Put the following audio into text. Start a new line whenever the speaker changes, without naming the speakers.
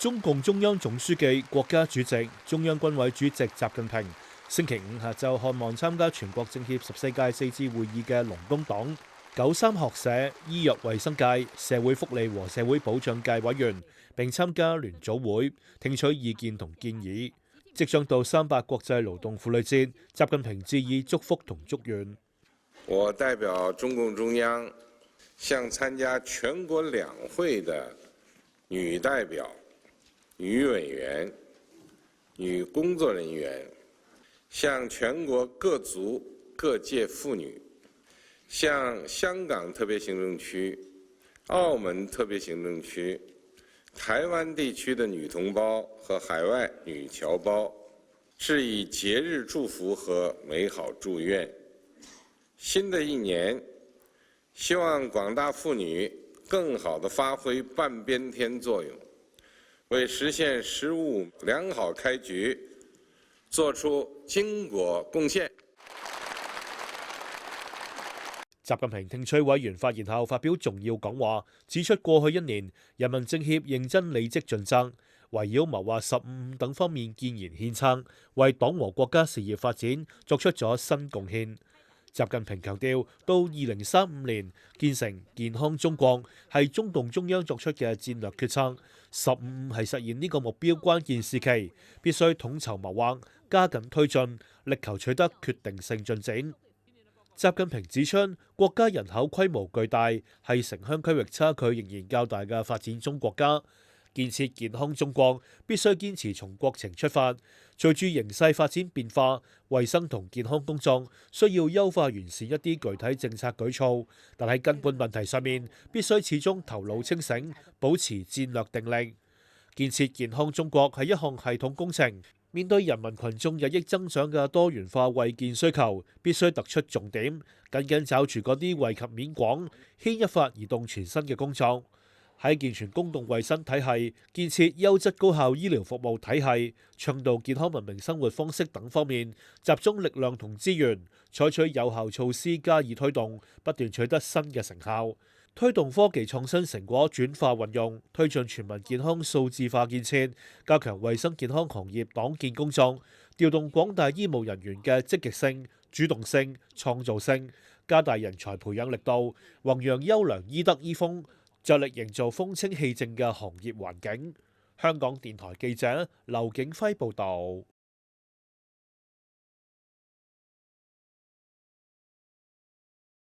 中共中央總書記、國家主席、中央軍委主席習近平星期五下晝看望參加全國政協14屆4次會議嘅農工黨、93學社、醫藥衛生界、社會福利和社會保障界委員，並參加聯組會，聽取意見同建議。即將到38國際勞動婦女節，習近平致以祝福同祝願。
我代表中共中央向參加全國兩會的女代表、女委員、女工作人員，向全國各族各界婦女，向香港特別行政區、澳門特別行政區、台灣地區的女同胞和海外女僑胞，致以節日祝福和美好祝願。新的一年，希望廣大婦女更好地發揮半邊天作用，為實現食物良好開局作出經國貢獻。
習近平聽取委員發言後發表重要講話，指出過去一年人民政協認真履職盡責，圍繞謀劃15等方面建言獻策，為黨和國家事業發展作出咗新貢獻。習近平強調，到2035年建成健康中國係中共中央作出嘅戰略決策，15係實現呢個目標關鍵時期，必須統籌謀劃，加緊推進，力求取得決定性進展。習近平指出，國家人口規模巨大，係城鄉區域差距仍然較大嘅發展中國家。建設健康中國必須堅持從國情出發，隨住形勢發展變化，衛生同健康工作需要優化完善一啲具體政策舉措，但喺根本問題上面，必須始終頭腦清醒，保持戰略定力。建設健康中國係一項系統工程，面對人民群眾日益增長嘅多元化衛健需求，必須突出重點，緊緊抓住嗰啲惠及面廣、牽一髮而動全身嘅工作。喺健全公共衛生體系、建設優質高效醫療服務體系、倡導健康文明生活方式等方面，集中力量同資源，採取有效措施加以推動，不斷取得新嘅成效。推動科技創新成果轉化運用，推進全民健康數字化建設，加強衛生健康行業黨建工作，調動廣大醫務人員嘅積極性、主動性、創造性，加大人才培養力度，弘揚優良醫德醫風，着力營造風清氣正嘅行業環境。香港電台記者劉景輝報導。